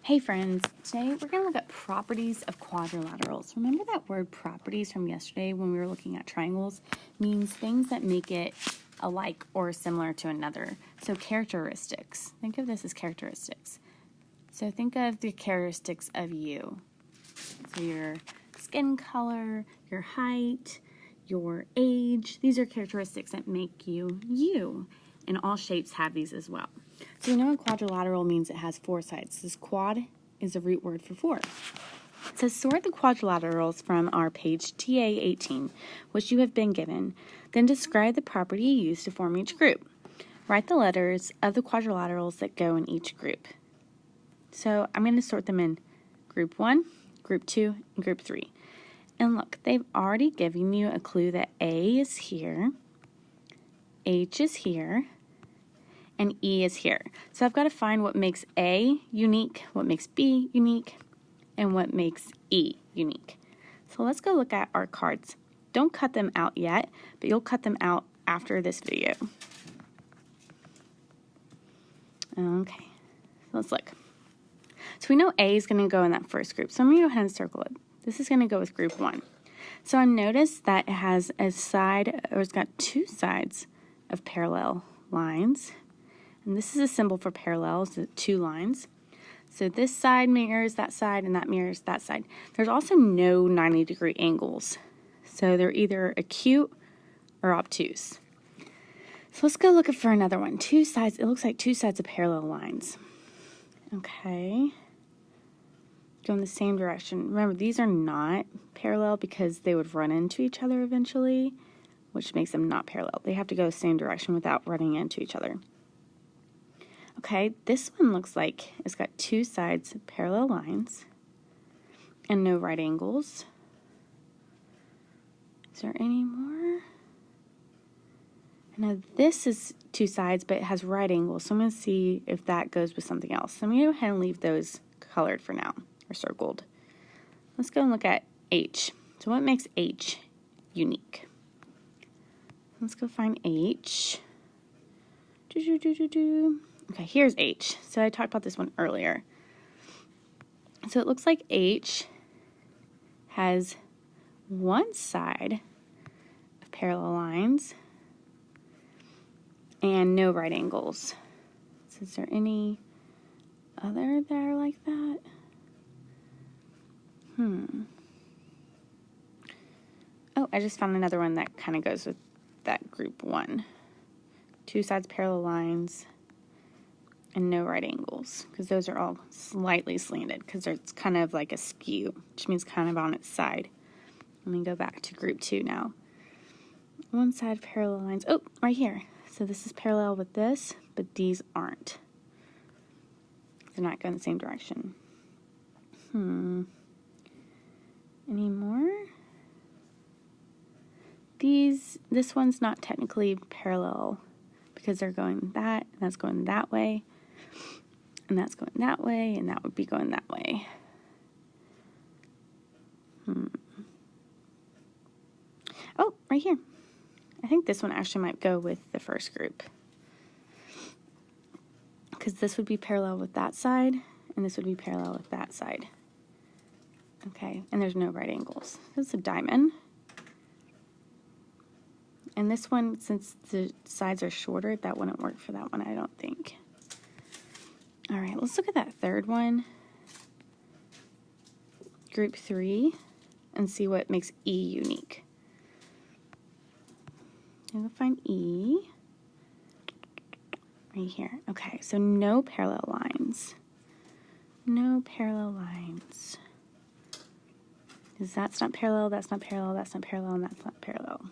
Hey friends, today we're going to look at properties of quadrilaterals. Remember that word properties from yesterday when we were looking at triangles? Means things that make it alike or similar to another. So characteristics. Think of this as characteristics. So think of the characteristics of you. So your skin color, your height, your age. These are characteristics that make you you. And all shapes have these as well. So you know a quadrilateral means it has four sides. This quad is a root word for four. It says sort the quadrilaterals from our page TA18, which you have been given. Then describe the property used to form each group. Write the letters of the quadrilaterals that go in each group. So I'm going to sort them in group 1, group 2, and group 3. And look, they've already given you a clue that A is here, H is here, and E is here. So I've got to find what makes A unique, what makes B unique, and what makes E unique. So let's go look at our cards. Don't cut them out yet, but you'll cut them out after this video. Okay, so let's look. So we know A is going to go in that first group, so I'm going to go ahead and circle it. This is going to go with group 1. So I noticed that it has a side, or it's got two sides of parallel lines. And this is a symbol for parallels, two lines. So this side mirrors that side, and that mirrors that side. There's also no 90-degree angles. So they're either acute or obtuse. So let's go look for another one. Two sides, it looks like two sides of parallel lines. Okay. Go in the same direction. Remember, these are not parallel because they would run into each other eventually, which makes them not parallel. They have to go the same direction without running into each other. Okay, this one looks like it's got two sides of parallel lines and no right angles. Is there any more? Now this is two sides, but it has right angles, so I'm going to see if that goes with something else. So I'm going to go ahead and leave those colored for now, or circled. Let's go and look at H. So what makes H unique? Let's go find H. Okay, here's H. So I talked about this one earlier. So it looks like H has one side of parallel lines and no right angles. So is there any other that are like that? Oh, I just found another one that kind of goes with that group 1. Two sides parallel lines and no right angles, because those are all slightly slanted, because it's kind of like a skew, which means kind of on its side. Let me go back to group 2 now. One side parallel lines. Oh, right here. So this is parallel with this, but these aren't. They're not going the same direction. Any more? This one's not technically parallel because they're going that, and that's going that way, and that's going that way, and that would be going that way. Oh, right here. I think this one actually might go with the first group, because this would be parallel with that side, and this would be parallel with that side. Okay, and there's no right angles. This is a diamond. And this one, since the sides are shorter, that wouldn't work for that one, I don't think. All right, let's look at that third one, group 3, and see what makes E unique. I'm going to find E right here. Okay, so no parallel lines. No parallel lines. Because that's not parallel, that's not parallel, that's not parallel, and that's not parallel.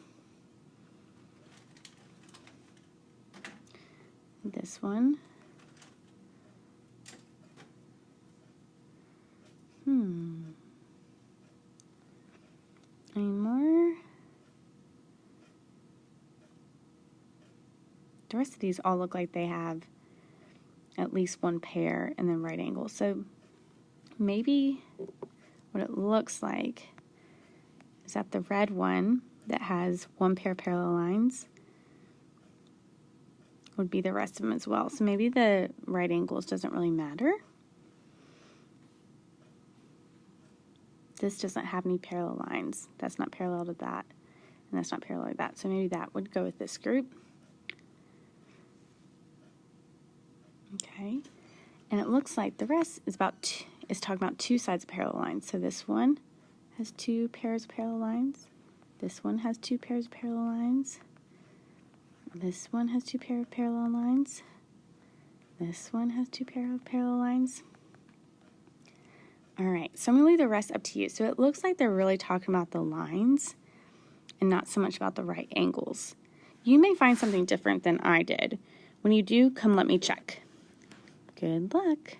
This one. Any more? The rest of these all look like they have at least one pair and then right angles. So maybe what it looks like is that the red one that has one pair of parallel lines would be the rest of them as well. So maybe the right angles doesn't really matter. this doesn't have any parallel lines. That's not parallel to that, and that's not parallel to that. So maybe that would go with this group. Okay, and it looks like the rest is talking about two sides of parallel lines. So this one has two pairs of parallel lines. This one has two pairs of parallel lines. This one has two pairs of parallel lines. This one has two pairs of parallel lines. All right, so I'm going to leave the rest up to you. So it looks like they're really talking about the lines and not so much about the right angles. You may find something different than I did. When you do, come let me check. Good luck.